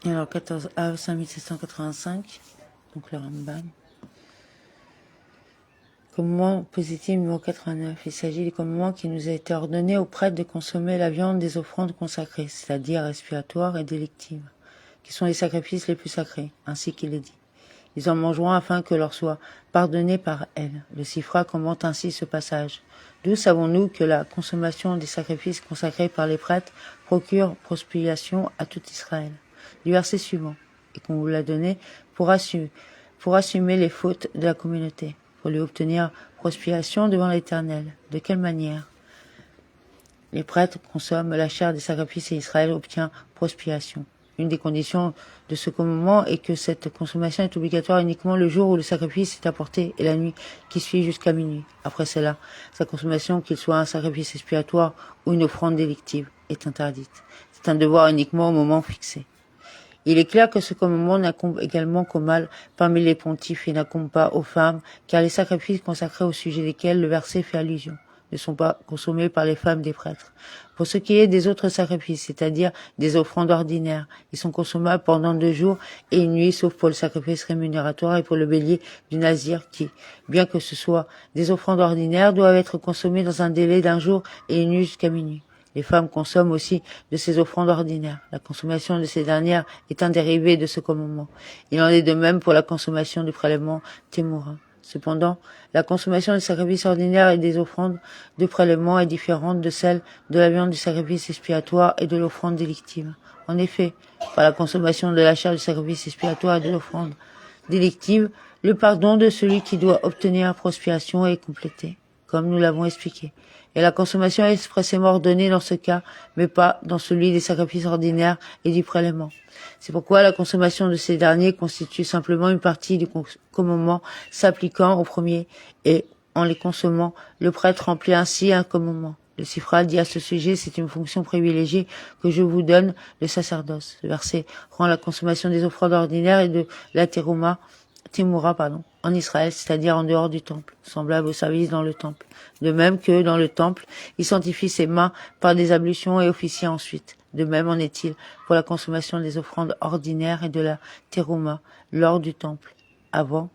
Et alors 14 av 5785, donc le Rambam. Commandement positif numéro 89. Il s'agit du commandement qui nous a été ordonné aux prêtres de consommer la viande des offrandes consacrées, c'est-à-dire respiratoires et délectives, qui sont les sacrifices les plus sacrés, ainsi qu'il est dit. Ils en mangeront afin que leur soit pardonné par elles. Le Sifra commente ainsi ce passage. D'où savons-nous que la consommation des sacrifices consacrés par les prêtres procure prospiration à tout Israël? Du verset suivant, et qu'on vous l'a donné pour assumer les fautes de la communauté, pour lui obtenir prospiration devant l'Éternel. De quelle manière? Les prêtres consomment la chair des sacrifices et Israël obtient prospiation. Une des conditions de ce commandement est que cette consommation est obligatoire uniquement le jour où le sacrifice est apporté et la nuit qui suit jusqu'à minuit. Après cela, sa consommation, qu'il soit un sacrifice expiatoire ou une offrande délictive, est interdite. C'est un devoir uniquement au moment fixé. Il est clair que ce commandement n'incombe également qu'aux mâles parmi les pontifes et n'incombe pas aux femmes, car les sacrifices consacrés au sujet desquels le verset fait allusion ne sont pas consommés par les femmes des prêtres. Pour ce qui est des autres sacrifices, c'est-à-dire des offrandes ordinaires, ils sont consommables pendant 2 jours et 1 nuit, sauf pour le sacrifice rémunératoire et pour le bélier du nazir qui, bien que ce soit des offrandes ordinaires, doivent être consommées dans un délai d'1 jour et 1 nuit jusqu'à minuit. Les femmes consomment aussi de ces offrandes ordinaires. La consommation de ces dernières est un dérivé de ce commandement. Il en est de même pour la consommation du prélèvement témoura. Cependant, la consommation des sacrifices ordinaires et des offrandes de prélèvement est différente de celle de la viande du sacrifice expiatoire et de l'offrande délictive. En effet, par la consommation de la chair du sacrifice expiatoire et de l'offrande délictive, le pardon de celui qui doit obtenir prospiation est complété, comme nous l'avons expliqué. Et la consommation est expressément ordonnée dans ce cas, mais pas dans celui des sacrifices ordinaires et du prélèvement. C'est pourquoi la consommation de ces derniers constitue simplement une partie du commandement s'appliquant au premier, et en les consommant, le prêtre remplit ainsi un commandement. Le Sifra dit à ce sujet, c'est une fonction privilégiée que je vous donne, le sacerdoce. Ce verset rend la consommation des offrandes ordinaires et de la témoura, en Israël, c'est-à-dire en dehors du temple, semblable au service dans le temple. De même que dans le temple, il sanctifie ses mains par des ablutions et officie ensuite. De même en est-il pour la consommation des offrandes ordinaires et de la terouma lors du temple, avant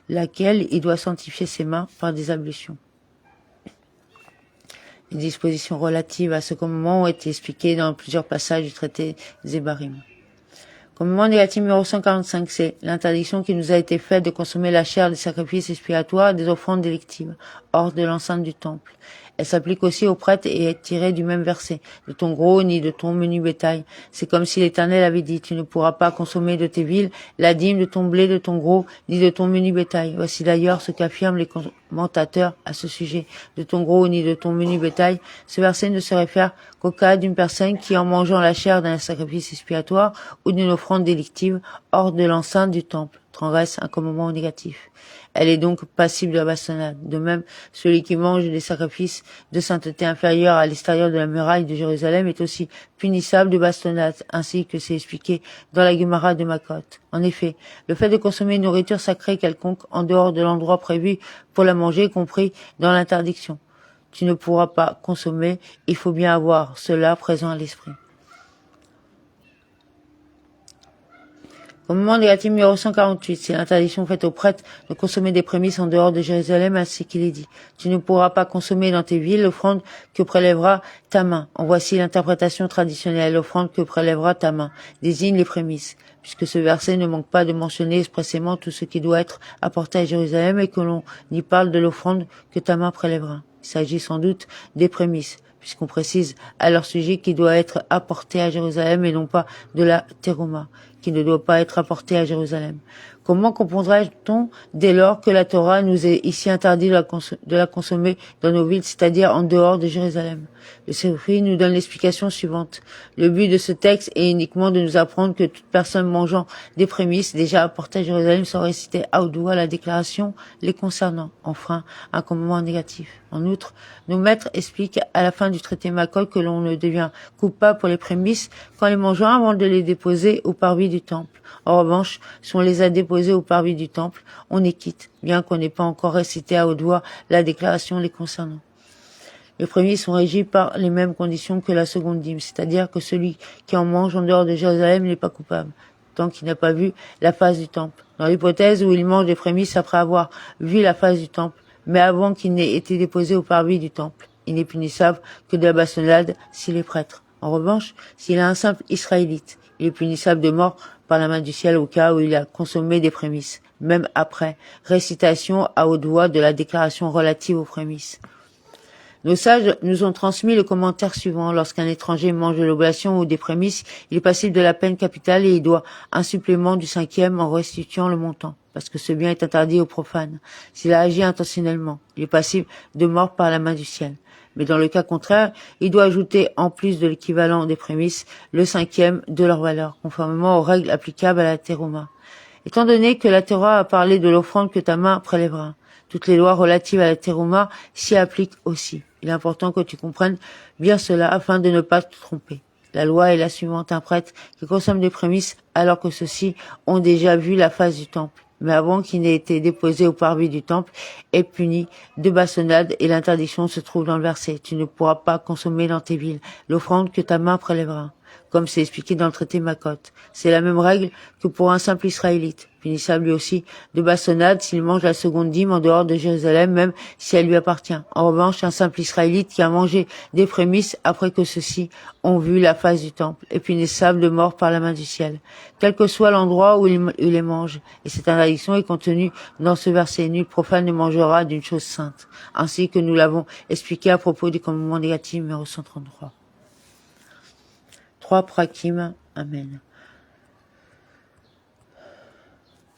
laquelle il doit sanctifier ses mains par des ablutions. Les dispositions relatives à ce commandement ont été expliquées dans plusieurs passages du traité Zébarim. Commandement négatif numéro 145, c'est l'interdiction qui nous a été faite de consommer la chair des sacrifices expiatoires et des offrandes délectives, hors de l'enceinte du temple. Elle s'applique aussi aux prêtres et est tirée du même verset. De ton gros ni de ton menu bétail. C'est comme si l'Éternel avait dit, tu ne pourras pas consommer de tes villes la dîme de ton blé, de ton gros, ni de ton menu bétail. Voici d'ailleurs ce qu'affirment les commentateurs à ce sujet. De ton gros ni de ton menu bétail. Ce verset ne se réfère qu'au cas d'une personne qui, en mangeant la chair d'un sacrifice expiatoire ou d'une offrande délictive hors de l'enceinte du temple, transgresse un commandement négatif. Elle est donc passible de la bastonnade. De même, celui qui mange des sacrifices de sainteté inférieure à l'extérieur de la muraille de Jérusalem est aussi punissable de bastonnade, ainsi que c'est expliqué dans la Gemara de Makot. En effet, le fait de consommer une nourriture sacrée quelconque en dehors de l'endroit prévu pour la manger est compris dans l'interdiction. Tu ne pourras pas consommer, il faut bien avoir cela présent à l'esprit. Commandement négatif numéro 148, c'est l'interdiction faite aux prêtres de consommer des prémices en dehors de Jérusalem, ainsi qu'il est dit. Tu ne pourras pas consommer dans tes villes l'offrande que prélèvera ta main. En voici l'interprétation traditionnelle. L'offrande que prélèvera ta main désigne les prémices, puisque ce verset ne manque pas de mentionner expressément tout ce qui doit être apporté à Jérusalem et que l'on y parle de l'offrande que ta main prélèvera. Il s'agit sans doute des prémices, puisqu'on précise à leur sujet qui doit être apporté à Jérusalem et non pas de la terouma, qui ne doit pas être apporté à Jérusalem. Comment comprendrait-on dès lors que la Torah nous est ici interdit de la consommer dans nos villes, c'est-à-dire en dehors de Jérusalem? Le Sifri nous donne l'explication suivante. Le but de ce texte est uniquement de nous apprendre que toute personne mangeant des prémices déjà apportées à Jérusalem sans réciter à haute voix la déclaration les concernant. Enfin, un commandement négatif. En outre, nos maîtres expliquent à la fin du traité Makot que l'on ne devient coupable pour les prémices qu'en les mangeant avant de les déposer au parvis du temple. En revanche, si on les a déposés au parvis du temple, on est quitte, bien qu'on n'ait pas encore récité à haute voix la déclaration les concernant. Les prémices sont régies par les mêmes conditions que la seconde dîme, c'est-à-dire que celui qui en mange en dehors de Jérusalem n'est pas coupable, tant qu'il n'a pas vu la face du temple. Dans l'hypothèse où il mange les prémices après avoir vu la face du temple, mais avant qu'il n'ait été déposé au parvis du temple, il n'est punissable que de la bastonnade s'il est prêtre. En revanche, s'il est un simple Israélite, il est punissable de mort par la main du ciel au cas où il a consommé des prémices, même après récitation à haute voix de la déclaration relative aux prémices. Nos sages nous ont transmis le commentaire suivant. Lorsqu'un étranger mange de l'oblation ou des prémices, il est passible de la peine capitale et il doit un supplément du 5e en restituant le montant, parce que ce bien est interdit aux profanes. S'il a agi intentionnellement, il est passible de mort par la main du ciel. Mais dans le cas contraire, il doit ajouter, en plus de l'équivalent des prémices, le 5e de leur valeur, conformément aux règles applicables à la terouma. Étant donné que la Torah a parlé de l'offrande que ta main prélèvera, toutes les lois relatives à la terouma s'y appliquent aussi. Il est important que tu comprennes bien cela afin de ne pas te tromper. La loi est la suivante: un prêtre qui consomme des prémices alors que ceux-ci ont déjà vu la face du temple, mais avant qu'il n'ait été déposé au parvis du temple, est puni de bastonnade, et l'interdiction se trouve dans le verset. Tu ne pourras pas consommer dans tes villes l'offrande que ta main prélèvera, comme c'est expliqué dans le traité Makot. C'est la même règle que pour un simple Israélite, punissable lui aussi de bastonnade s'il mange la seconde dîme en dehors de Jérusalem, même si elle lui appartient. En revanche, un simple Israélite qui a mangé des prémices après que ceux-ci ont vu la face du temple est punissable de mort par la main du ciel, quel que soit l'endroit où il les mange. Et cette interdiction est contenue dans ce verset: nul profane ne mangera d'une chose sainte, ainsi que nous l'avons expliqué à propos du commandement négatif numéro 133. 3 Prakim, Amen.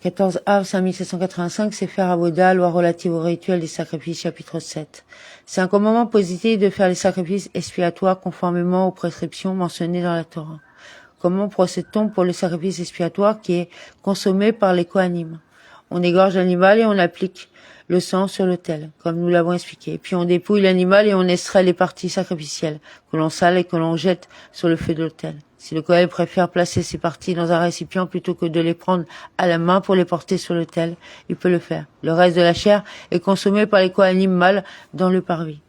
14 Av 5785, c'est faire Avoda, loi relative au rituel des sacrifices, chapitre 7. C'est un commandement positif de faire les sacrifices expiatoires conformément aux prescriptions mentionnées dans la Torah. Comment procède-t-on pour le sacrifice expiatoire qui est consommé par les Kohanim? On égorge l'animal et on applique le sang sur l'autel, comme nous l'avons expliqué. Puis on dépouille l'animal et on extrait les parties sacrificielles, que l'on sale et que l'on jette sur le feu de l'autel. Si le Kohen préfère placer ces parties dans un récipient plutôt que de les prendre à la main pour les porter sur l'autel, il peut le faire. Le reste de la chair est consommé par les Kohanim mâles dans le parvis.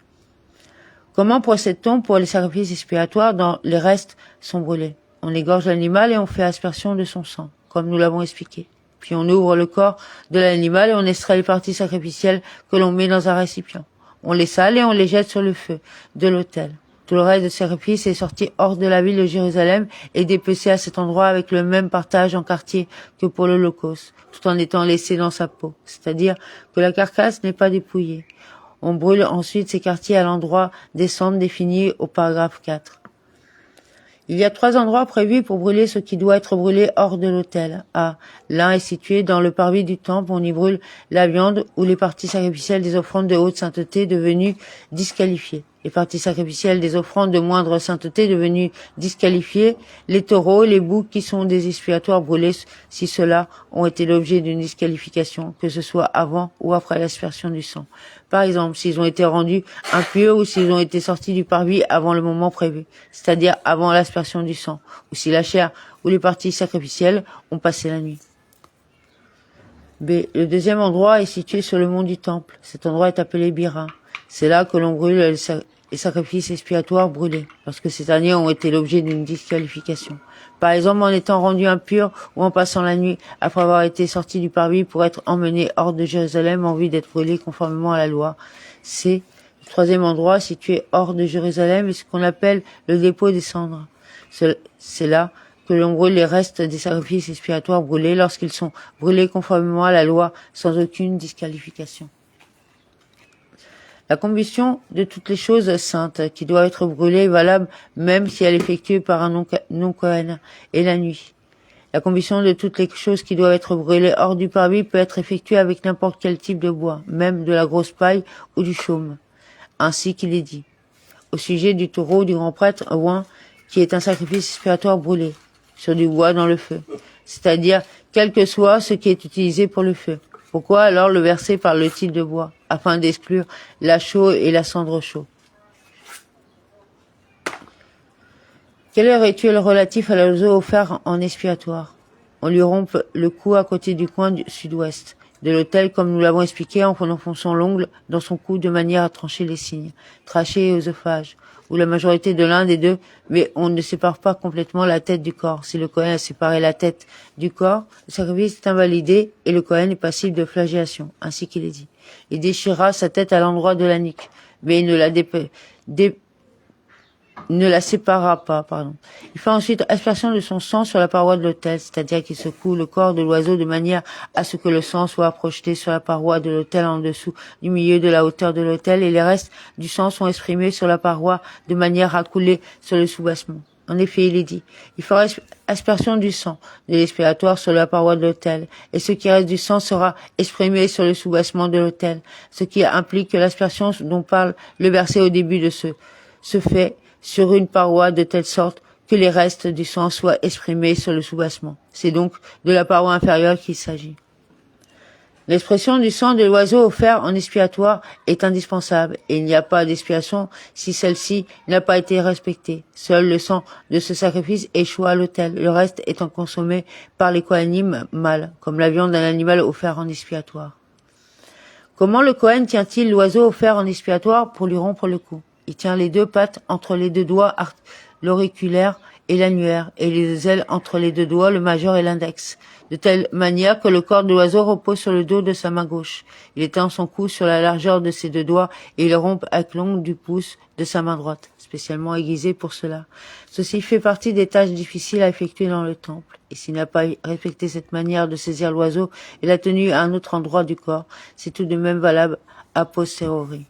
Comment procède-t-on pour les sacrifices expiatoires dont les restes sont brûlés? On égorge l'animal et on fait aspersion de son sang, comme nous l'avons expliqué. Puis on ouvre le corps de l'animal et on extrait les parties sacrificielles que l'on met dans un récipient. On les sale et on les jette sur le feu de l'autel. Tout le reste de sacrifice est sorti hors de la ville de Jérusalem et dépecé à cet endroit avec le même partage en quartier que pour l'Holocauste, tout en étant laissé dans sa peau, c'est-à-dire que la carcasse n'est pas dépouillée. On brûle ensuite ces quartiers à l'endroit des cendres définis au paragraphe 4. Il y a 3 endroits prévus pour brûler ce qui doit être brûlé hors de l'autel. A. L'un est situé dans le parvis du temple, on y brûle la viande ou les parties sacrificielles des offrandes de haute sainteté devenues disqualifiées. Les parties sacrificielles des offrandes de moindre sainteté devenues disqualifiées, les taureaux, les boucs qui sont des expiatoires brûlés si ceux-là ont été l'objet d'une disqualification, que ce soit avant ou après l'aspersion du sang. Par exemple, s'ils ont été rendus impurs ou s'ils ont été sortis du parvis avant le moment prévu, c'est-à-dire avant l'aspersion du sang, ou si la chair ou les parties sacrificielles ont passé la nuit. B. Le deuxième endroit est situé sur le mont du temple. Cet endroit est appelé Bira. C'est là que l'on brûle les sacrifices expiatoires brûlés, lorsque ces derniers ont été l'objet d'une disqualification. Par exemple, en étant rendus impurs ou en passant la nuit après avoir été sortis du parvis pour être emmenés hors de Jérusalem en vue d'être brûlés conformément à la loi. C'est le troisième endroit situé hors de Jérusalem et ce qu'on appelle le dépôt des cendres. C'est là que l'on brûle les restes des sacrifices expiatoires brûlés lorsqu'ils sont brûlés conformément à la loi sans aucune disqualification. La combustion de toutes les choses saintes qui doit être brûlée est valable même si elle est effectuée par un non-Kohen et la nuit. La combustion de toutes les choses qui doivent être brûlées hors du parvis peut être effectuée avec n'importe quel type de bois, même de la grosse paille ou du chaume. Ainsi qu'il est dit. Au sujet du taureau du grand prêtre, oin, qui est un sacrifice expiatoire brûlé sur du bois dans le feu, c'est-à-dire quel que soit ce qui est utilisé pour le feu. Pourquoi alors le verset parle-t-il de bois, afin d'exclure la chaux et la cendre chaux? Quel est le rituel relatif à l'oiseau offert en expiatoire? On lui rompt le cou à côté du coin du sud-ouest, de l'autel, comme nous l'avons expliqué en enfonçant l'ongle dans son cou de manière à trancher les signes, trachée et œsophage, ou la majorité de l'un des deux, mais on ne sépare pas complètement la tête du corps. Si le Kohen a séparé la tête du corps, le sacrifice est invalidé et le Kohen est passible de flagellation, ainsi qu'il est dit. Il déchirera sa tête à l'endroit de la nuque, mais il ne la séparera pas, Il fait ensuite aspersion de son sang sur la paroi de l'autel, c'est-à-dire qu'il secoue le corps de l'oiseau de manière à ce que le sang soit projeté sur la paroi de l'autel en dessous du milieu de la hauteur de l'autel et les restes du sang sont exprimés sur la paroi de manière à couler sur le soubassement. En effet, il est dit, il fera aspersion du sang de l'expiatoire sur la paroi de l'autel, et ce qui reste du sang sera exprimé sur le soubassement de l'autel, ce qui implique que l'aspersion dont parle le verset au début de se fait sur une paroi de telle sorte que les restes du sang soient exprimés sur le soubassement. C'est donc de la paroi inférieure qu'il s'agit. L'expression du sang de l'oiseau offert en expiatoire est indispensable et il n'y a pas d'expiation si celle-ci n'a pas été respectée. Seul le sang de ce sacrifice échoue à l'autel, le reste étant consommé par les Kohanim mâles, comme la viande d'un animal offert en expiatoire. Comment le Kohen tient-il l'oiseau offert en expiatoire pour lui rompre le cou? Il tient les deux pattes entre les deux doigts l'auriculaire et l'annulaire, et les ailes entre les deux doigts, le majeur et l'index, de telle manière que le corps de l'oiseau repose sur le dos de sa main gauche. Il étend son cou sur la largeur de ses deux doigts et il rompt avec l'ongle du pouce de sa main droite, spécialement aiguisé pour cela. Ceci fait partie des tâches difficiles à effectuer dans le temple. Et s'il n'a pas respecté cette manière de saisir l'oiseau et l'a tenu à un autre endroit du corps, c'est tout de même valable a posteriori.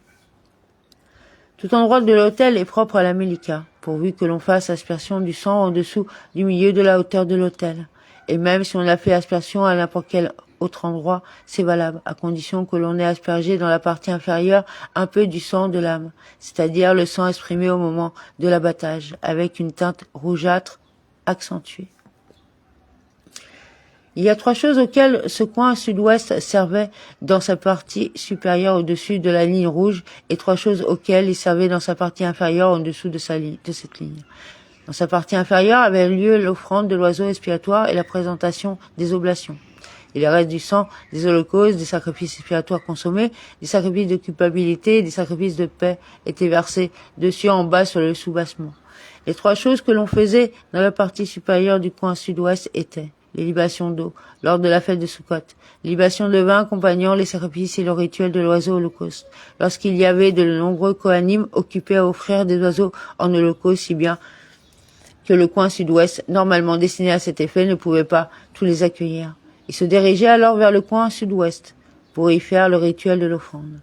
Tout endroit de l'autel est propre à la Mélika, pourvu que l'on fasse aspersion du sang en dessous du milieu de la hauteur de l'autel. Et même si on a fait aspersion à n'importe quel autre endroit, c'est valable, à condition que l'on ait aspergé dans la partie inférieure un peu du sang de l'âme, c'est-à-dire le sang exprimé au moment de l'abattage, avec une teinte rougeâtre accentuée. Il y a trois choses auxquelles ce coin sud-ouest servait dans sa partie supérieure au-dessus de la ligne rouge et trois choses auxquelles il servait dans sa partie inférieure en dessous de cette ligne. Dans sa partie inférieure avait lieu l'offrande de l'oiseau expiatoire et la présentation des oblations. Et le reste du sang, des holocaustes, des sacrifices expiatoires consommés, des sacrifices de culpabilité et des sacrifices de paix étaient versés dessus en bas sur le soubassement. Les trois choses que l'on faisait dans la partie supérieure du coin sud-ouest étaient les libations d'eau, lors de la fête de Sukkot, les libations de vin accompagnant les sacrifices et le rituel de l'oiseau holocauste, lorsqu'il y avait de nombreux Kohanim occupés à offrir des oiseaux en holocauste, si bien que le coin sud-ouest, normalement destiné à cet effet, ne pouvait pas tous les accueillir. Il se dirigeait alors vers le coin sud-ouest, pour y faire le rituel de l'offrande.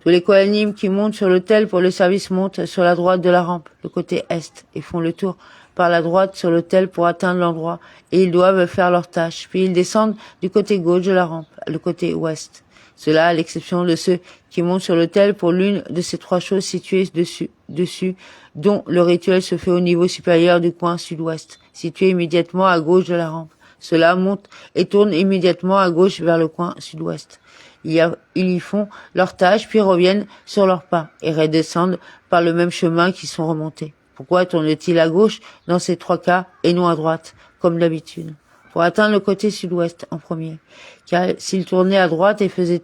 Tous les Kohanim qui montent sur l'autel pour le service montent sur la droite de la rampe, le côté est, et font le tour par la droite sur l'autel pour atteindre l'endroit, et ils doivent faire leur tâche. Puis ils descendent du côté gauche de la rampe, le côté ouest. Cela à l'exception de ceux qui montent sur l'autel pour l'une de ces trois choses situées dessus, dont le rituel se fait au niveau supérieur du coin sud-ouest, situé immédiatement à gauche de la rampe. Ceux-là montent et tournent immédiatement à gauche vers le coin sud-ouest. Ils y font leur tâche, puis reviennent sur leurs pas et redescendent par le même chemin qu'ils sont remontés. Pourquoi tourne-t-il à gauche dans ces trois cas et non à droite, comme d'habitude? Pour atteindre le côté sud-ouest en premier. Car s'il tournait à droite et faisait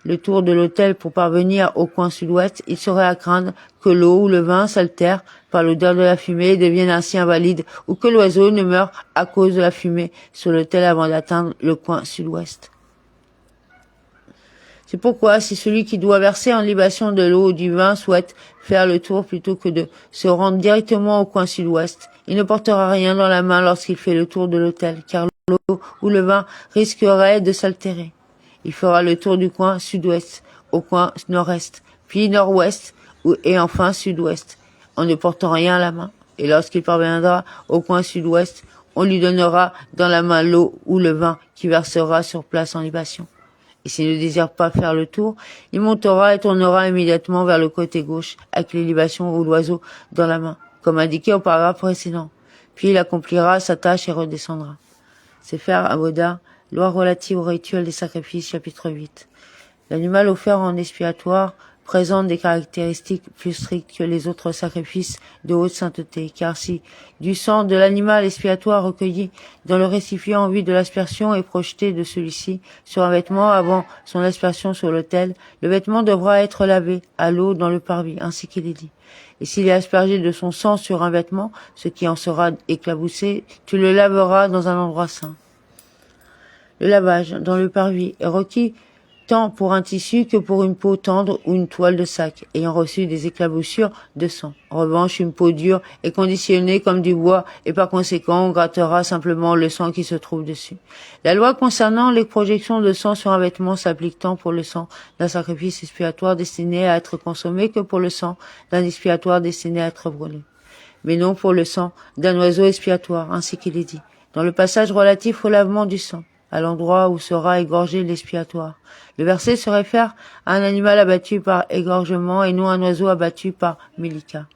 le tour de l'autel pour parvenir au coin sud-ouest, il serait à craindre que l'eau ou le vin s'altère par l'odeur de la fumée et devienne ainsi invalide, ou que l'oiseau ne meure à cause de la fumée sur l'autel avant d'atteindre le coin sud-ouest. C'est pourquoi, si celui qui doit verser en libation de l'eau ou du vin souhaite faire le tour plutôt que de se rendre directement au coin sud-ouest, il ne portera rien dans la main lorsqu'il fait le tour de l'autel, car l'eau ou le vin risquerait de s'altérer. Il fera le tour du coin sud-ouest, au coin nord-est, puis nord-ouest, et enfin sud-ouest, en ne portant rien à la main. Et lorsqu'il parviendra au coin sud-ouest, on lui donnera dans la main l'eau ou le vin qui versera sur place en libation. Et s'il ne désire pas faire le tour, il montera et tournera immédiatement vers le côté gauche, avec les libations ou l'oiseau dans la main, comme indiqué au paragraphe précédent. Puis il accomplira sa tâche et redescendra. Sefer Avoda, loi relative au rituel des sacrifices, chapitre 8. L'animal offert en expiatoire présente des caractéristiques plus strictes que les autres sacrifices de haute sainteté, car si du sang de l'animal expiatoire recueilli dans le récipient en vue de l'aspersion est projeté de celui-ci sur un vêtement avant son aspersion sur l'autel, le vêtement devra être lavé à l'eau dans le parvis, ainsi qu'il est dit. Et s'il est aspergé de son sang sur un vêtement, ce qui en sera éclaboussé, tu le laveras dans un endroit saint. Le lavage dans le parvis est requis tant pour un tissu que pour une peau tendre ou une toile de sac, ayant reçu des éclaboussures de sang. En revanche, une peau dure est conditionnée comme du bois et par conséquent, on grattera simplement le sang qui se trouve dessus. La loi concernant les projections de sang sur un vêtement s'applique tant pour le sang d'un sacrifice expiatoire destiné à être consommé que pour le sang d'un expiatoire destiné à être brûlé. Mais non pour le sang d'un oiseau expiatoire, ainsi qu'il est dit, dans le passage relatif au lavement du sang, à l'endroit où sera égorgé l'expiatoire. Le verset se réfère à un animal abattu par égorgement et non à un oiseau abattu par Milika.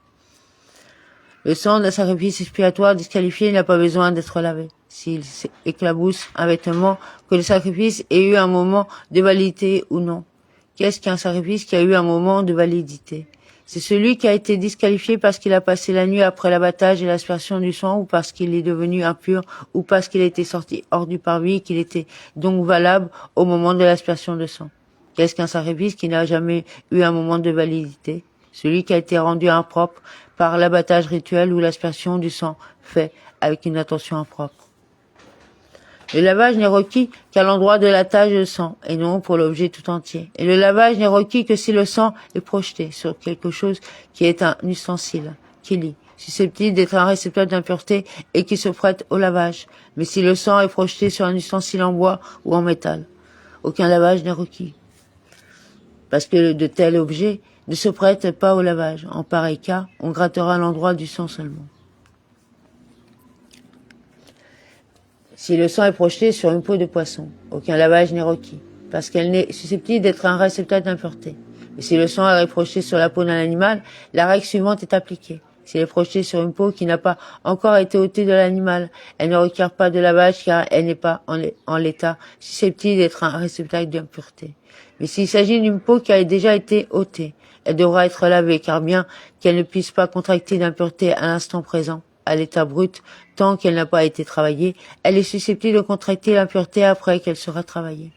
Le sang d'un sacrifice expiatoire disqualifié n'a pas besoin d'être lavé. S'il éclabousse un vêtement, que le sacrifice ait eu un moment de validité ou non. Qu'est-ce qu'un sacrifice qui a eu un moment de validité? C'est celui qui a été disqualifié parce qu'il a passé la nuit après l'abattage et l'aspersion du sang, ou parce qu'il est devenu impur, ou parce qu'il a été sorti hors du parvis et qu'il était donc valable au moment de l'aspersion de sang. Qu'est-ce qu'un sacrifice qui n'a jamais eu un moment de validité? Celui qui a été rendu impropre par l'abattage rituel ou l'aspersion du sang fait avec une intention impropre. Le lavage n'est requis qu'à l'endroit de la tache de sang, et non pour l'objet tout entier. Et le lavage n'est requis que si le sang est projeté sur quelque chose qui est un ustensile, kili, susceptible d'être un réceptacle d'impureté et qui se prête au lavage. Mais si le sang est projeté sur un ustensile en bois ou en métal, aucun lavage n'est requis. Parce que de tels objets ne se prêtent pas au lavage. En pareil cas, on grattera l'endroit du sang seulement. Si le sang est projeté sur une peau de poisson, aucun lavage n'est requis, parce qu'elle n'est susceptible d'être un réceptacle d'impureté. Mais si le sang est projeté sur la peau d'un animal, la règle suivante est appliquée. S'il est projeté sur une peau qui n'a pas encore été ôtée de l'animal, elle ne requiert pas de lavage car elle n'est pas en l'état susceptible d'être un réceptacle d'impureté. Mais s'il s'agit d'une peau qui a déjà été ôtée, elle devra être lavée car bien qu'elle ne puisse pas contracter d'impureté à l'instant présent, à l'état brut, tant qu'elle n'a pas été travaillée, elle est susceptible de contracter l'impureté après qu'elle sera travaillée.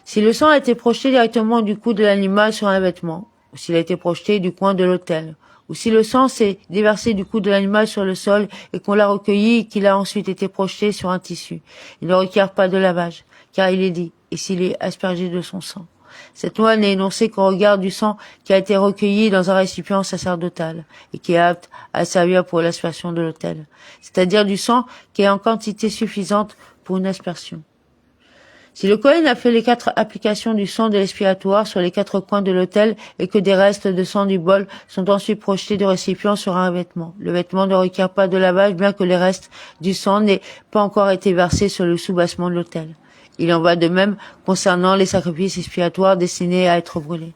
Si le sang a été projeté directement du cou de l'animal sur un vêtement, ou s'il a été projeté du coin de l'autel, ou si le sang s'est déversé du cou de l'animal sur le sol et qu'on l'a recueilli et qu'il a ensuite été projeté sur un tissu, il ne requiert pas de lavage, car il est dit, et s'il est aspergé de son sang. Cette loi n'est énoncée qu'au regard du sang qui a été recueilli dans un récipient sacerdotal et qui est apte à servir pour l'aspersion de l'autel, c'est-à-dire du sang qui est en quantité suffisante pour une aspersion. Si le Kohen a fait les 4 applications du sang de l'expiatoire sur les 4 coins de l'autel et que des restes de sang du bol sont ensuite projetés du récipient sur un vêtement, le vêtement ne requiert pas de lavage bien que les restes du sang n'aient pas encore été versés sur le soubassement de l'autel. Il en va de même concernant les sacrifices expiatoires destinés à être brûlés.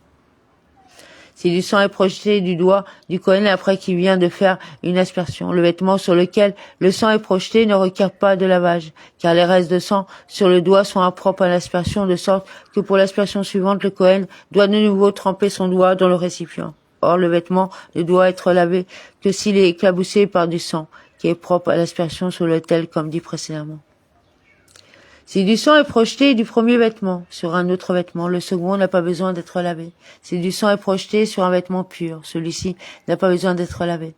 Si du sang est projeté du doigt du Kohen après qu'il vient de faire une aspersion, le vêtement sur lequel le sang est projeté ne requiert pas de lavage, car les restes de sang sur le doigt sont impropres à l'aspersion, de sorte que pour l'aspersion suivante, le Kohen doit de nouveau tremper son doigt dans le récipient. Or, le vêtement ne doit être lavé que s'il est éclaboussé par du sang, qui est propre à l'aspersion sur l'autel, comme dit précédemment. Si du sang est projeté du premier vêtement sur un autre vêtement, le second n'a pas besoin d'être lavé. Si du sang est projeté sur un vêtement pur, celui-ci n'a pas besoin d'être lavé.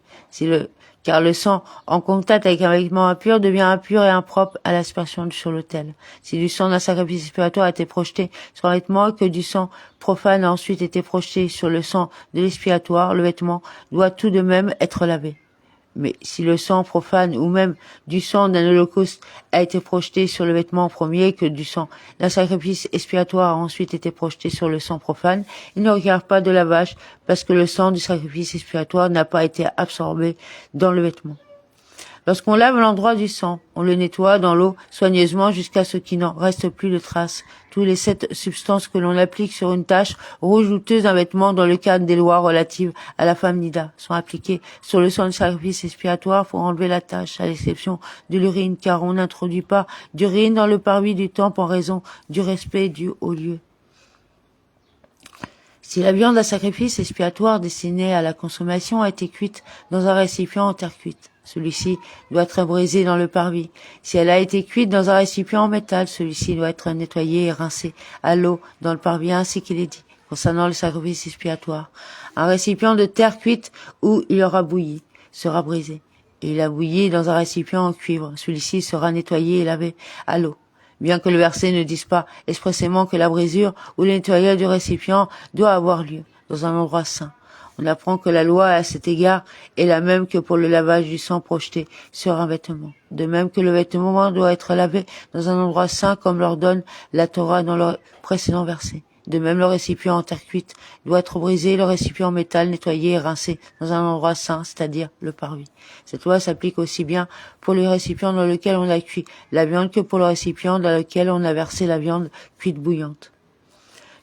Car le sang en contact avec un vêtement impur devient impur et impropre à l'aspersion sur l'autel. Si du sang d'un sacrifice expiatoire a été projeté sur un vêtement et que du sang profane a ensuite été projeté sur le sang de l'expiatoire, le vêtement doit tout de même être lavé. Mais si le sang profane ou même du sang d'un holocauste a été projeté sur le vêtement premier et que du sang d'un sacrifice expiatoire a ensuite été projeté sur le sang profane, il ne requiert pas de lavage parce que le sang du sacrifice expiatoire n'a pas été absorbé dans le vêtement. Lorsqu'on lave l'endroit du sang, on le nettoie dans l'eau soigneusement jusqu'à ce qu'il n'en reste plus de traces. Tous les 7 substances que l'on applique sur une tache rouge douteuse d'un vêtement dans le cadre des lois relatives à la femme nida sont appliquées sur le sang du sacrifice expiatoire pour enlever la tache, à l'exception de l'urine, car on n'introduit pas d'urine dans le parvis du temple en raison du respect dû au lieu. Si la viande à sacrifice expiatoire destinée à la consommation a été cuite dans un récipient en terre cuite, celui-ci doit être brisé dans le parvis. Si elle a été cuite dans un récipient en métal, celui-ci doit être nettoyé et rincé à l'eau dans le parvis ainsi qu'il est dit. Concernant le sacrifice expiatoire, un récipient de terre cuite où il aura bouilli sera brisé. Et il a bouilli dans un récipient en cuivre. Celui-ci sera nettoyé et lavé à l'eau. Bien que le verset ne dise pas expressément que la brisure ou le nettoyage du récipient doit avoir lieu dans un endroit saint. On apprend que la loi à cet égard est la même que pour le lavage du sang projeté sur un vêtement. De même que le vêtement doit être lavé dans un endroit saint comme l'ordonne la Torah dans le précédent verset. De même, le récipient en terre cuite doit être brisé, le récipient en métal nettoyé et rincé dans un endroit saint, c'est-à-dire le parvis. Cette loi s'applique aussi bien pour le récipient dans lequel on a cuit la viande que pour le récipient dans lequel on a versé la viande cuite bouillante.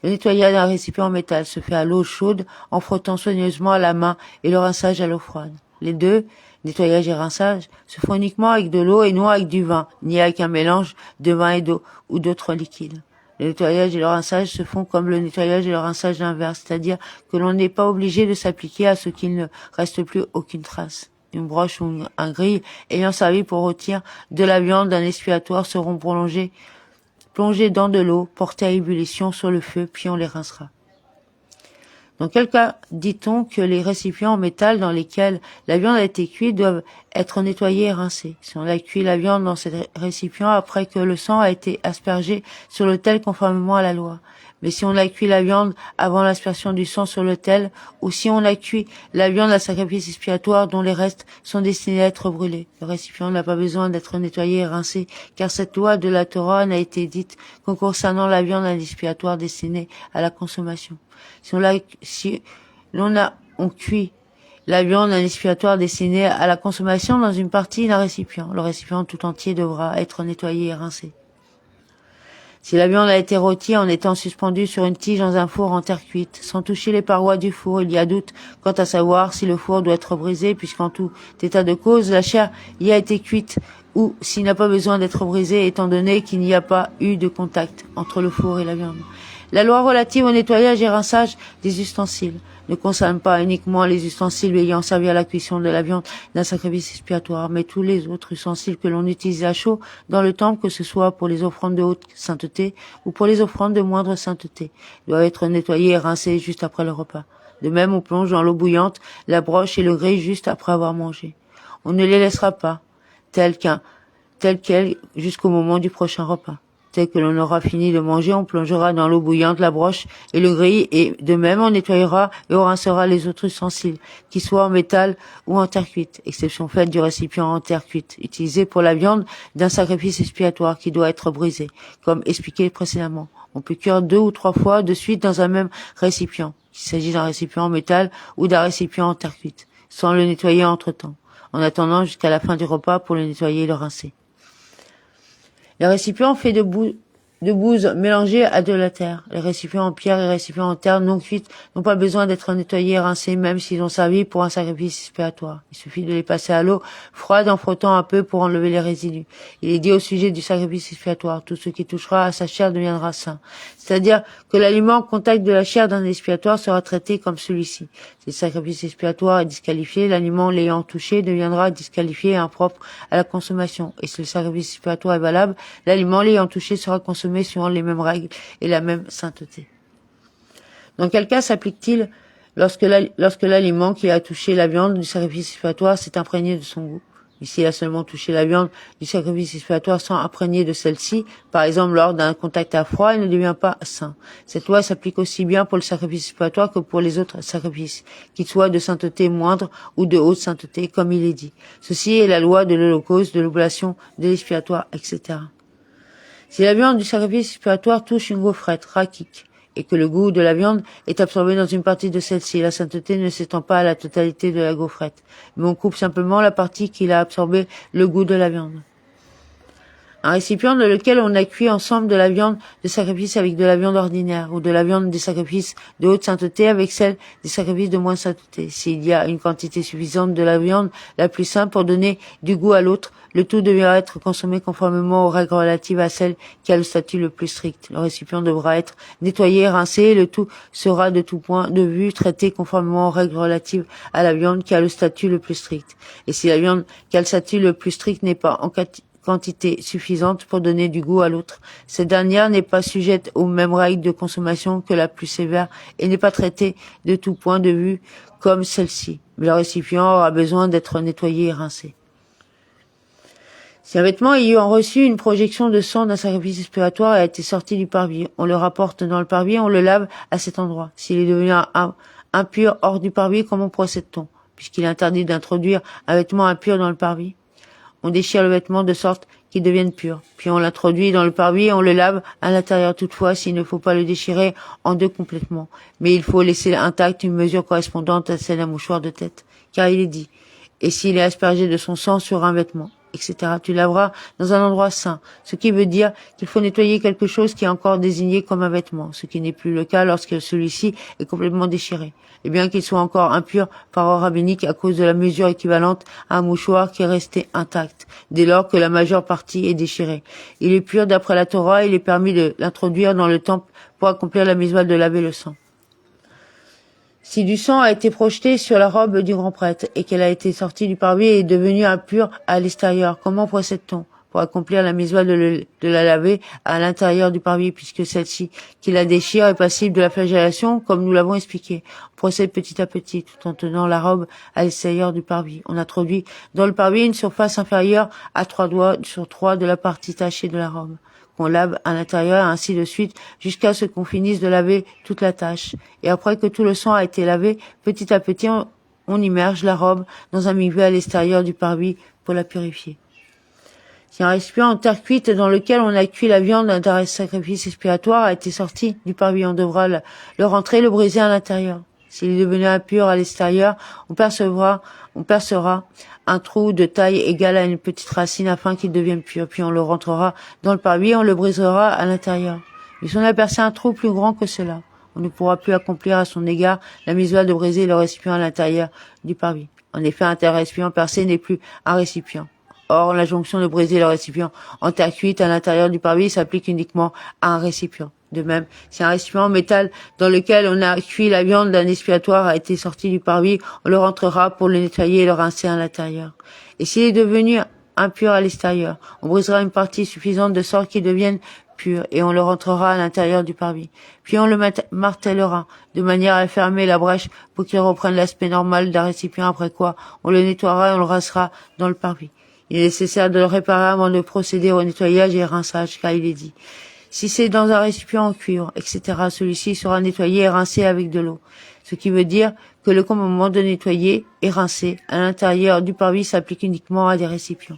Le nettoyage d'un récipient en métal se fait à l'eau chaude en frottant soigneusement à la main et le rinçage à l'eau froide. Les deux, nettoyage et rinçage, se font uniquement avec de l'eau et non avec du vin, ni avec un mélange de vin et d'eau ou d'autres liquides. Le nettoyage et le rinçage se font comme le nettoyage et le rinçage d'un verre, c'est-à-dire que l'on n'est pas obligé de s'appliquer à ce qu'il ne reste plus aucune trace. Une broche ou un grille ayant servi pour rôtir de la viande d'un expiatoire seront plongés dans de l'eau, portés à ébullition sur le feu, puis on les rincera. Dans quel cas dit-on que les récipients en métal dans lesquels la viande a été cuite doivent être nettoyés et rincés? Si on a cuit la viande dans ces récipients après que le sang a été aspergé sur l'autel conformément à la loi. Mais si on a cuit la viande avant l'aspersion du sang sur l'autel, ou si on a cuit la viande à sacrifice expiatoire dont les restes sont destinés à être brûlés, le récipient n'a pas besoin d'être nettoyé et rincé, car cette loi de la Torah n'a été dite qu'en concernant la viande à expiatoire destinée à la consommation. On cuit la viande à expiatoire destinée à la consommation dans une partie d'un récipient. Le récipient tout entier devra être nettoyé et rincé. Si la viande a été rôtie en étant suspendue sur une tige dans un four en terre cuite, sans toucher les parois du four, il y a doute quant à savoir si le four doit être brisé, puisqu'en tout état de cause, la chair y a été cuite, ou s'il n'a pas besoin d'être brisé, étant donné qu'il n'y a pas eu de contact entre le four et la viande. La loi relative au nettoyage et rinçage des ustensiles ne concerne pas uniquement les ustensiles ayant servi à la cuisson de la viande d'un sacrifice expiatoire, mais tous les autres ustensiles que l'on utilise à chaud dans le temple, que ce soit pour les offrandes de haute sainteté ou pour les offrandes de moindre sainteté, doivent être nettoyés et rincés juste après le repas. De même, on plonge dans l'eau bouillante la broche et le gril juste après avoir mangé. On ne les laissera pas telles quelles jusqu'au moment du prochain repas. Dès que l'on aura fini de manger, on plongera dans l'eau bouillante la broche et le gril, et de même on nettoyera et on rincera les autres ustensiles, qu'ils soient en métal ou en terre cuite, exception faite du récipient en terre cuite, utilisé pour la viande d'un sacrifice expiatoire qui doit être brisé, comme expliqué précédemment. On peut cuire 2 ou 3 fois de suite dans un même récipient, qu'il s'agit d'un récipient en métal ou d'un récipient en terre cuite, sans le nettoyer entre-temps, en attendant jusqu'à la fin du repas pour le nettoyer et le rincer. Les récipients faits de bouse mélangée à de la terre. Les récipients en pierre et les récipients en terre non cuites n'ont pas besoin d'être nettoyés et rincés même s'ils ont servi pour un sacrifice expiatoire. Il suffit de les passer à l'eau froide en frottant un peu pour enlever les résidus. Il est dit au sujet du sacrifice expiatoire, tout ce qui touchera à sa chair deviendra saint. C'est-à-dire que l'aliment en contact de la chair d'un expiatoire sera traité comme celui-ci. Si le sacrifice expiatoire est disqualifié, l'aliment l'ayant touché deviendra disqualifié et impropre à la consommation. Et si le sacrifice expiatoire est valable, l'aliment l'ayant touché sera consommé suivant les mêmes règles et la même sainteté. Dans quel cas s'applique-t-il lorsque l'aliment qui a touché la viande du sacrifice expiatoire s'est imprégné de son goût? Ici, il a seulement touché la viande du sacrifice expiatoire sans imprégner de celle-ci. Par exemple, lors d'un contact à froid, il ne devient pas saint. Cette loi s'applique aussi bien pour le sacrifice expiatoire que pour les autres sacrifices, qu'ils soient de sainteté moindre ou de haute sainteté, comme il est dit. Ceci est la loi de l'holocauste, de l'oblation, de l'expiatoire, etc. Si la viande du sacrifice expiatoire touche une gaufrette, rakik, et que le goût de la viande est absorbé dans une partie de celle-ci, la sainteté ne s'étend pas à la totalité de la gaufrette, mais on coupe simplement la partie qui a absorbé le goût de la viande. Un récipient dans lequel on a cuit ensemble de la viande de sacrifice avec de la viande ordinaire, ou de la viande des sacrifices de haute sainteté avec celle des sacrifices de moins sainteté. S'il y a une quantité suffisante de la viande la plus sainte pour donner du goût à l'autre, le tout devra être consommé conformément aux règles relatives à celle qui a le statut le plus strict. Le récipient devra être nettoyé, rincé, et le tout sera de tout point de vue traité conformément aux règles relatives à la viande qui a le statut le plus strict. Et si la viande qui a le statut le plus strict n'est pas en quantité suffisante pour donner du goût à l'autre, cette dernière n'est pas sujette aux mêmes règles de consommation que la plus sévère et n'est pas traitée de tout point de vue comme celle-ci. Mais le récipient aura besoin d'être nettoyé et rincé. Si un vêtement ayant reçu une projection de sang d'un sacrifice expiatoire a été sorti du parvis, on le rapporte dans le parvis et on le lave à cet endroit. S'il est devenu impur hors du parvis, comment procède-t-on? Puisqu'il est interdit d'introduire un vêtement impur dans le parvis, on déchire le vêtement de sorte qu'il devienne pur. Puis on l'introduit dans le parvis et on le lave à l'intérieur. Toutefois, s'il ne faut pas le déchirer en deux complètement, mais il faut laisser intact une mesure correspondante à celle d'un mouchoir de tête. Car il est dit, et s'il est aspergé de son sang sur un vêtement, etc., tu laveras dans un endroit saint, ce qui veut dire qu'il faut nettoyer quelque chose qui est encore désigné comme un vêtement, ce qui n'est plus le cas lorsque celui-ci est complètement déchiré, et bien qu'il soit encore impur par ordre rabbinique à cause de la mesure équivalente à un mouchoir qui est resté intact, dès lors que la majeure partie est déchirée. Il est pur d'après la Torah, il est permis de l'introduire dans le temple pour accomplir la mitzvah de laver le sang. Si du sang a été projeté sur la robe du grand prêtre et qu'elle a été sortie du parvis et est devenue impure à l'extérieur, comment procède-t-on pour accomplir la mitzvah de la laver à l'intérieur du parvis, puisque celle-ci qui la déchire est passible de la flagellation, comme nous l'avons expliqué. On procède petit à petit, tout en tenant la robe à l'extérieur du parvis. On introduit dans le parvis une surface inférieure à 3 doigts sur 3 de la partie tachée de la robe, qu'on lave à l'intérieur, ainsi de suite, jusqu'à ce qu'on finisse de laver toute la tâche. Et après que tout le sang a été lavé, petit à petit, on immerge la robe dans un mikvé à l'extérieur du parvis pour la purifier. Si un récipient en terre cuite dans lequel on a cuit la viande d'un sacrifice expiatoire a été sorti du parvis, on devra le rentrer et le briser à l'intérieur. S'il est devenu impur à l'extérieur, on percera un trou de taille égale à une petite racine afin qu'il devienne pur. Puis on le rentrera dans le parvis et on le brisera à l'intérieur. Mais si on a percé un trou plus grand que cela, on ne pourra plus accomplir à son égard la mitzvah de briser le récipient à l'intérieur du parvis. En effet, un tel récipient percé n'est plus un récipient. Or, l'injonction de briser le récipient en terre cuite à l'intérieur du parvis s'applique uniquement à un récipient. De même, si un récipient en métal dans lequel on a cuit la viande d'un expiatoire a été sorti du parvis, on le rentrera pour le nettoyer et le rincer à l'intérieur. Et s'il est devenu impur à l'extérieur, on brisera une partie suffisante de sorte qu'il devienne pur et on le rentrera à l'intérieur du parvis. Puis on le martèlera de manière à fermer la brèche pour qu'il reprenne l'aspect normal d'un récipient, après quoi on le nettoiera et on le rincera dans le parvis. Il est nécessaire de le réparer avant de procéder au nettoyage et au rinçage, car il est dit. Si c'est dans un récipient en cuivre, etc., celui-ci sera nettoyé et rincé avec de l'eau. Ce qui veut dire que le commandement de nettoyer et rincer à l'intérieur du parvis s'applique uniquement à des récipients.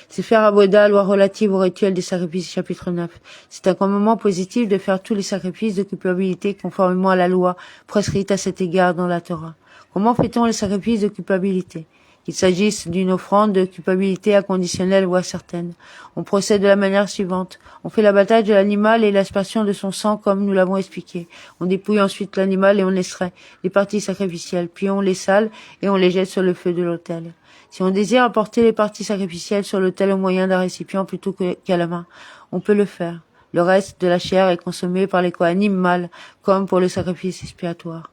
C'est faire Aboda, loi relative au rituel des sacrifices, chapitre 9. C'est un commandement positif de faire tous les sacrifices de culpabilité conformément à la loi prescrite à cet égard dans la Torah. Comment fait-on les sacrifices de culpabilité? Qu'il s'agisse d'une offrande de culpabilité inconditionnelle ou incertaine. On procède de la manière suivante. On fait l'abattage de l'animal et l'aspersion de son sang comme nous l'avons expliqué. On dépouille ensuite l'animal et on extrait les parties sacrificielles. Puis on les sale et on les jette sur le feu de l'autel. Si on désire apporter les parties sacrificielles sur l'autel au moyen d'un récipient plutôt qu'à la main, on peut le faire. Le reste de la chair est consommé par les kohanim mâles, comme pour le sacrifice expiatoire.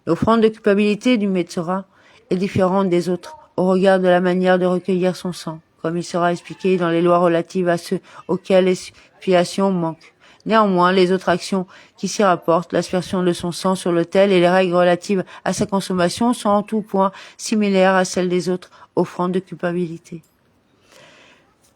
L'offrande de culpabilité du Metzora est différente des autres au regard de la manière de recueillir son sang, comme il sera expliqué dans les lois relatives à ceux auxquels l'expiation manque. Néanmoins, les autres actions qui s'y rapportent, l'aspersion de son sang sur l'autel et les règles relatives à sa consommation sont en tout point similaires à celles des autres offrandes de culpabilité.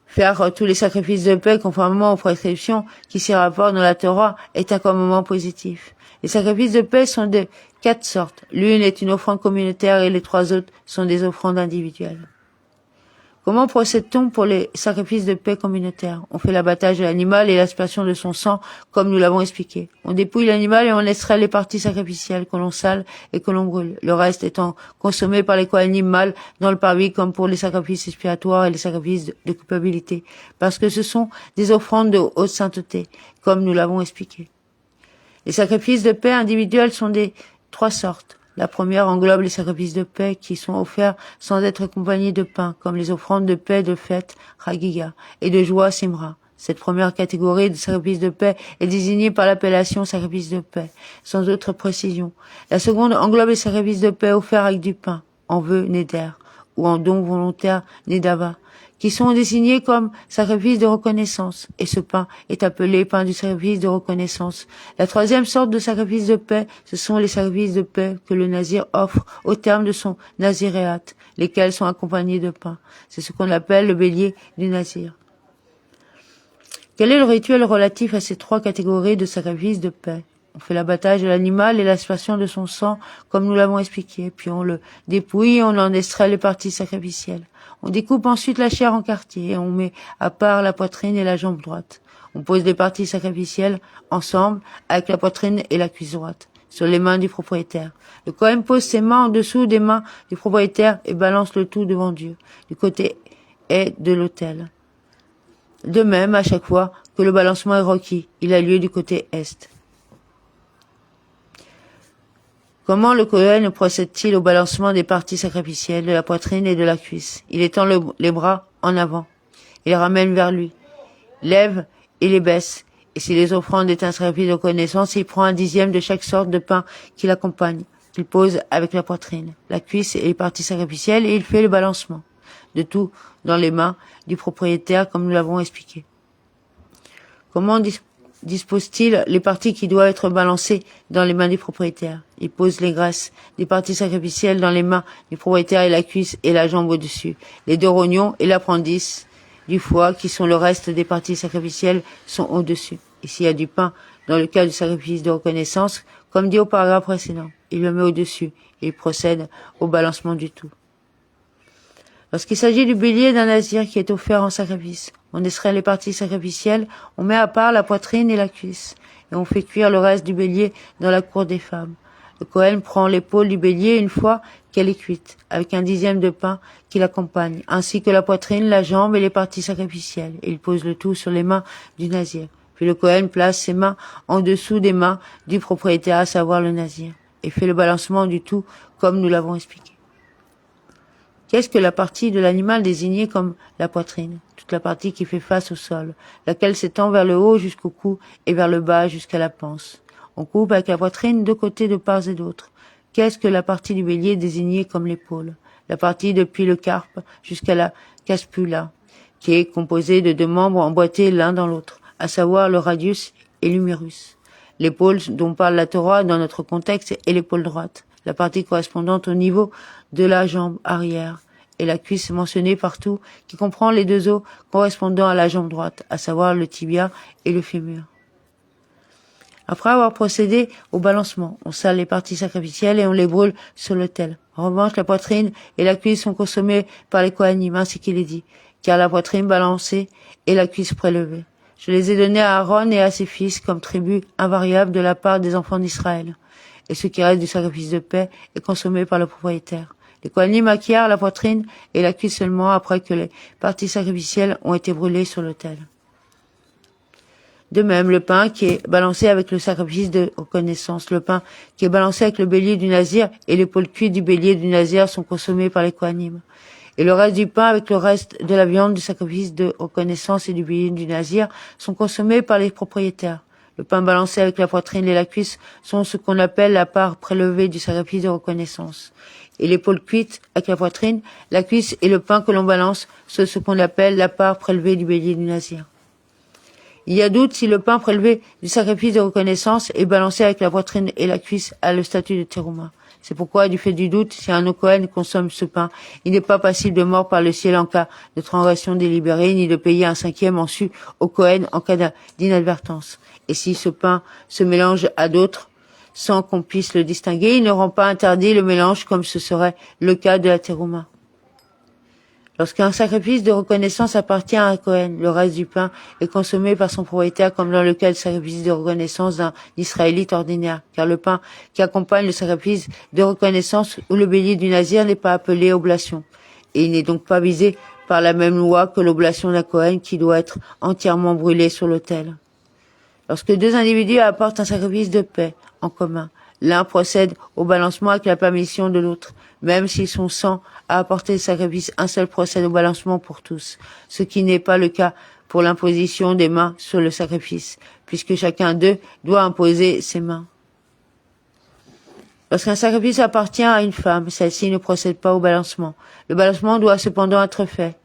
Faire tous les sacrifices de paix conformément aux prescriptions qui s'y rapportent dans la Torah est un commandement positif. Les sacrifices de paix sont de 4 sortes. L'une est une offrande communautaire et les 3 autres sont des offrandes individuelles. Comment procède-t-on pour les sacrifices de paix communautaires? On fait l'abattage de l'animal et l'aspersion de son sang, comme nous l'avons expliqué. On dépouille l'animal et on extrait les parties sacrificielles que l'on sale et que l'on brûle, le reste étant consommé par les Kohanim mâles dans le parvis, comme pour les sacrifices expiatoires et les sacrifices de culpabilité, parce que ce sont des offrandes de haute sainteté, comme nous l'avons expliqué. Les sacrifices de paix individuels sont des trois sortes. La première englobe les sacrifices de paix qui sont offerts sans être accompagnés de pain, comme les offrandes de paix de fête, Chagiga, et de joie, Simra. Cette première catégorie de sacrifices de paix est désignée par l'appellation sacrifice de paix, sans autre précision. La seconde englobe les sacrifices de paix offerts avec du pain, en vœu, Neder, ou en don volontaire, Nedava, qui sont désignés comme sacrifice de reconnaissance, et ce pain est appelé pain du sacrifice de reconnaissance. La troisième sorte de sacrifice de paix, ce sont les sacrifices de paix que le nazir offre au terme de son naziréat, lesquels sont accompagnés de pain. C'est ce qu'on appelle le bélier du nazir. Quel est le rituel relatif à ces trois catégories de sacrifices de paix? On fait l'abattage de l'animal et l'aspersion de son sang, comme nous l'avons expliqué, puis on le dépouille et on en extrait les parties sacrificielles. On découpe ensuite la chair en quartiers et on met à part la poitrine et la jambe droite. On pose les parties sacrificielles ensemble avec la poitrine et la cuisse droite sur les mains du propriétaire. Le Kohen pose ses mains en dessous des mains du propriétaire et balance le tout devant Dieu, du côté est de l'autel. De même, à chaque fois que le balancement est requis, il a lieu du côté est. Comment le Kohen procède-t-il au balancement des parties sacrificielles de la poitrine et de la cuisse? Il étend les bras en avant. Il les ramène vers lui, lève et les baisse. Et si les offrandes est un sacrifice de reconnaissance, il prend un dixième de chaque sorte de pain qui l'accompagne, qu'il pose avec la poitrine, la cuisse et les parties sacrificielles, et il fait le balancement de tout dans les mains du propriétaire, comme nous l'avons expliqué. Comment dispose-t-il les parties qui doivent être balancées dans les mains du propriétaire? Il pose les graisses des parties sacrificielles dans les mains du propriétaire et la cuisse et la jambe au-dessus. Les deux rognons et l'appendice du foie, qui sont le reste des parties sacrificielles, sont au-dessus. Et s'il y a du pain, dans le cas du sacrifice de reconnaissance, comme dit au paragraphe précédent, il le met au-dessus et il procède au balancement du tout. Lorsqu'il s'agit du bélier d'un nazir qui est offert en sacrifice, on extrait les parties sacrificielles, on met à part la poitrine et la cuisse, et on fait cuire le reste du bélier dans la cour des femmes. Le Kohen prend l'épaule du bélier une fois qu'elle est cuite, avec un dixième de pain qui l'accompagne, ainsi que la poitrine, la jambe et les parties sacrificielles, et il pose le tout sur les mains du nazir. Puis le Kohen place ses mains en dessous des mains du propriétaire, à savoir le nazir, et fait le balancement du tout comme nous l'avons expliqué. Qu'est-ce que la partie de l'animal désignée comme la poitrine? Toute la partie qui fait face au sol, laquelle s'étend vers le haut jusqu'au cou et vers le bas jusqu'à la panse. On coupe avec la poitrine deux côtés de part et d'autre. Qu'est-ce que la partie du bélier désignée comme l'épaule? La partie depuis le carpe jusqu'à la caspula, qui est composée de deux membres emboîtés l'un dans l'autre, à savoir le radius et l'humérus. L'épaule dont parle la Torah dans notre contexte est l'épaule droite, la partie correspondante au niveau de la jambe arrière, et la cuisse mentionnée partout, qui comprend les deux os correspondant à la jambe droite, à savoir le tibia et le fémur. Après avoir procédé au balancement, on sale les parties sacrificielles et on les brûle sur l'autel. En revanche, la poitrine et la cuisse sont consommées par les Kohanim, ainsi qu'il est dit, car la poitrine balancée et la cuisse prélevée. Je les ai donnés à Aaron et à ses fils comme tribut invariable de la part des enfants d'Israël. Et ce qui reste du sacrifice de paix est consommé par le propriétaire. Les Kohanim acquièrent la poitrine et la cuisse seulement après que les parties sacrificielles ont été brûlées sur l'autel. De même, le pain qui est balancé avec le sacrifice de reconnaissance, le pain qui est balancé avec le bélier du nazir et l'épaule cuite du bélier du nazir sont consommés par les Kohanim. Et le reste du pain avec le reste de la viande du sacrifice de reconnaissance et du bélier du nazir sont consommés par les propriétaires. Le pain balancé avec la poitrine et la cuisse sont ce qu'on appelle la part prélevée du sacrifice de reconnaissance. Et l'épaule cuite avec la poitrine, la cuisse et le pain que l'on balance sont ce qu'on appelle la part prélevée du bélier du nazir. Il y a doute si le pain prélevé du sacrifice de reconnaissance est balancé avec la poitrine et la cuisse à le statut de terouma. C'est pourquoi, du fait du doute, si un Kohen consomme ce pain, il n'est pas passible de mort par le ciel en cas de transgression délibérée, ni de payer un cinquième en su au Kohen en cas d'inadvertance. Et si ce pain se mélange à d'autres, sans qu'on puisse le distinguer, il ne rend pas interdit le mélange comme ce serait le cas de la terouma. Lorsqu'un sacrifice de reconnaissance appartient à un Kohen, le reste du pain est consommé par son propriétaire comme dans le cas du sacrifice de reconnaissance d'un Israélite ordinaire, car le pain qui accompagne le sacrifice de reconnaissance ou le bélier du Nazir n'est pas appelé oblation, et il n'est donc pas visé par la même loi que l'oblation d'un Kohen qui doit être entièrement brûlé sur l'autel. Lorsque deux individus apportent un sacrifice de paix en commun, l'un procède au balancement avec la permission de l'autre. Même s'ils sont 100 à apporter le sacrifice, un seul procède au balancement pour tous, ce qui n'est pas le cas pour l'imposition des mains sur le sacrifice, puisque chacun d'eux doit imposer ses mains. Lorsqu'un sacrifice appartient à une femme, celle-ci ne procède pas au balancement. Le balancement doit cependant être fait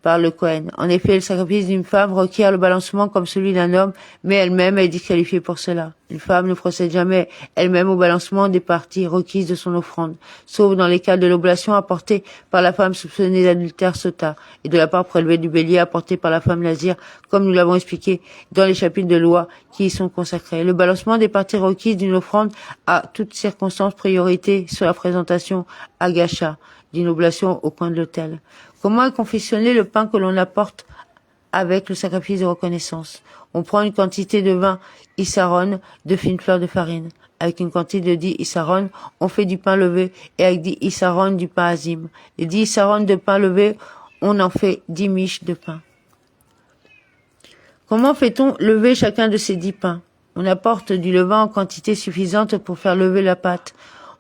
par le Kohen. En effet, le sacrifice d'une femme requiert le balancement comme celui d'un homme, mais elle-même est disqualifiée pour cela. Une femme ne procède jamais elle-même au balancement des parties requises de son offrande, sauf dans les cas de l'oblation apportée par la femme soupçonnée d'adultère sota et de la part prélevée du bélier apportée par la femme nazir, comme nous l'avons expliqué dans les chapitres de loi qui y sont consacrés. Le balancement des parties requises d'une offrande a toutes circonstances priorité sur la présentation à gacha d'une oblation au coin de l'autel. Comment est confectionné le pain que l'on apporte avec le sacrifice de reconnaissance? On prend une quantité de 20 issaron de fines fleurs de farine. Avec une quantité de 10 issaron, on fait du pain levé et avec 10 issaron du pain azim. Les 10 issaron de pain levé, on en fait 10 miches de pain. Comment fait-on lever chacun de ces 10 pains? On apporte du levain en quantité suffisante pour faire lever la pâte.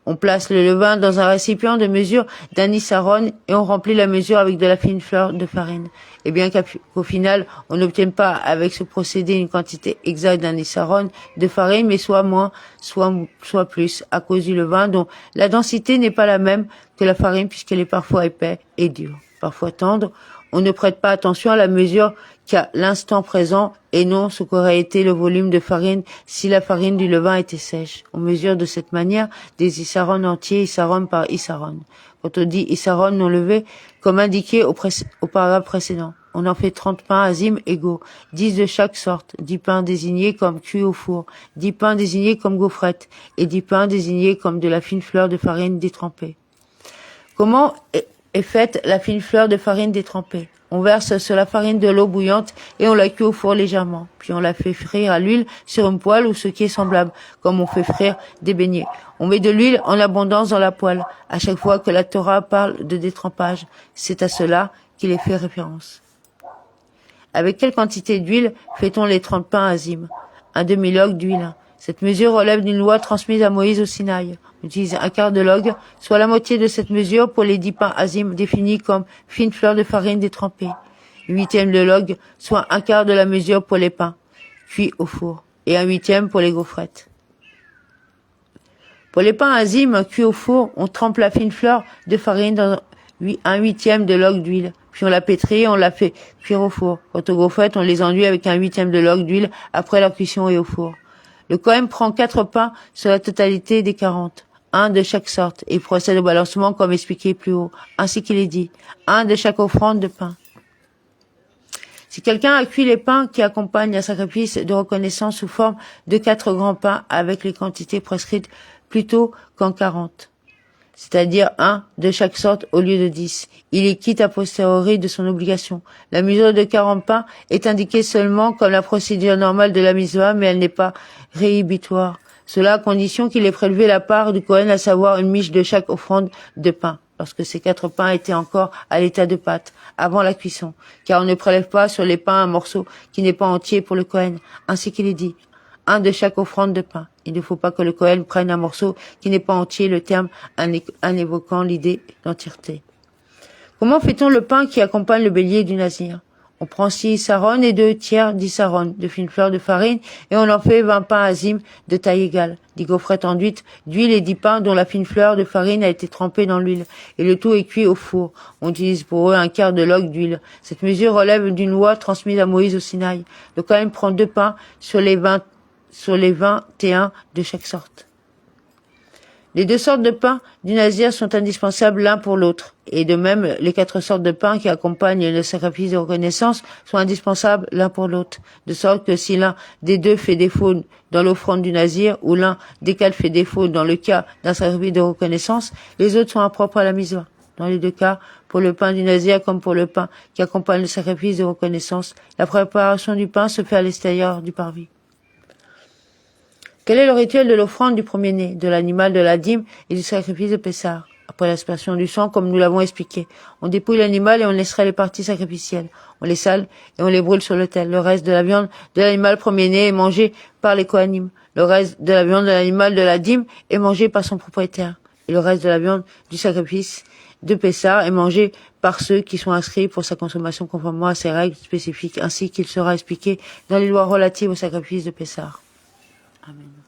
On place le levain dans un récipient de mesure d'un issaron et on remplit la mesure avec de la fine fleur de farine. Et bien qu'au final, on n'obtienne pas avec ce procédé une quantité exacte d'un issaron de farine, mais soit moins, soit plus, à cause du levain dont la densité n'est pas la même que la farine puisqu'elle est parfois épais et dur, parfois tendre. On ne prête pas attention à la mesure qu'à l'instant présent et non ce qu'aurait été le volume de farine si la farine du levain était sèche. On mesure de cette manière des issaron entiers, issaron par issaron. Quand on dit issaron non levé, comme indiqué au paragraphe précédent, on en fait 30 pains azim égaux, 10 de chaque sorte, 10 pains désignés comme cuits au four, 10 pains désignés comme gaufrettes et 10 pains désignés comme de la fine fleur de farine détrempée. Comment est faite la fine fleur de farine détrempée? On verse sur la farine de l'eau bouillante et on la cuit au four légèrement. Puis on la fait frire à l'huile sur une poêle ou ce qui est semblable, comme on fait frire des beignets. On met de l'huile en abondance dans la poêle. À chaque fois que la Torah parle de détrempage, c'est à cela qu'il est fait référence. Avec quelle quantité d'huile fait-on les 30 pains azim? Un demi-log d'huile. Cette mesure relève d'une loi transmise à Moïse au Sinaï. On utilise un quart de log, soit la moitié de cette mesure pour les 10 pains azim définis comme fines fleurs de farine détrempée. Une huitième de log, soit un quart de la mesure pour les pains cuits au four, et un huitième pour les gaufrettes. Pour les pains azim cuits au four, on trempe la fine fleur de farine dans un huitième de log d'huile. Puis on la pétrit et on la fait cuire au four. Quant aux gaufrettes, on les enduit avec un huitième de log d'huile après leur cuisson et au four. Le Kohen prend 4 pains sur la totalité des 40, un de chaque sorte, et procède au balancement comme expliqué plus haut, ainsi qu'il est dit, un de chaque offrande de pain. Si quelqu'un a cuit les pains qui accompagnent un sacrifice de reconnaissance sous forme de 4 grands pains avec les quantités prescrites plutôt qu'en 40, c'est-à-dire un de chaque sorte au lieu de 10. Il est quitte a posteriori de son obligation. La mesure de 40 pains est indiquée seulement comme la procédure normale de la mitzvah, mais elle n'est pas réhibitoire. Cela à condition qu'il ait prélevé la part du Kohen, à savoir une miche de chaque offrande de pain, lorsque ces 4 pains étaient encore à l'état de pâte, avant la cuisson, car on ne prélève pas sur les pains un morceau qui n'est pas entier pour le Kohen, ainsi qu'il est dit. Un de chaque offrande de pain. Il ne faut pas que le Kohen prenne un morceau qui n'est pas entier, le terme en évoquant l'idée d'entièreté. Comment fait-on le pain qui accompagne le bélier du Nazir? On prend 6 issaron et 2 tiers d'issaron de fines fleurs de farine et on en fait 20 pains azim de taille égale, 10 gaufrettes enduites d'huile et 10 pains dont la fine fleur de farine a été trempée dans l'huile et le tout est cuit au four. On utilise pour eux un quart de log d'huile. Cette mesure relève d'une loi transmise à Moïse au Sinaï. Le Kohen prend 2 pains sur les 21 de chaque sorte. Les 2 sortes de pains du Nazir sont indispensables l'un pour l'autre, et de même les 4 sortes de pains qui accompagnent le sacrifice de reconnaissance sont indispensables l'un pour l'autre, de sorte que si l'un des 2 fait défaut dans l'offrande du Nazir, ou l'un des 4 fait défaut dans le cas d'un sacrifice de reconnaissance, les autres sont impropres à la mitzvah. Dans les deux cas, pour le pain du Nazir comme pour le pain qui accompagne le sacrifice de reconnaissance, la préparation du pain se fait à l'extérieur du parvis. Quel est le rituel de l'offrande du premier-né, de l'animal de la dîme et du sacrifice de Pessah? Après l'aspersion du sang, comme nous l'avons expliqué, on dépouille l'animal et on laissera les parties sacrificielles. On les sale et on les brûle sur l'autel. Le reste de la viande de l'animal premier-né est mangé par les Kohanim. Le reste de la viande de l'animal de la dîme est mangé par son propriétaire. Et le reste de la viande du sacrifice de Pessah est mangé par ceux qui sont inscrits pour sa consommation conformément à ces règles spécifiques, ainsi qu'il sera expliqué dans les lois relatives au sacrifice de Pessah. Amen.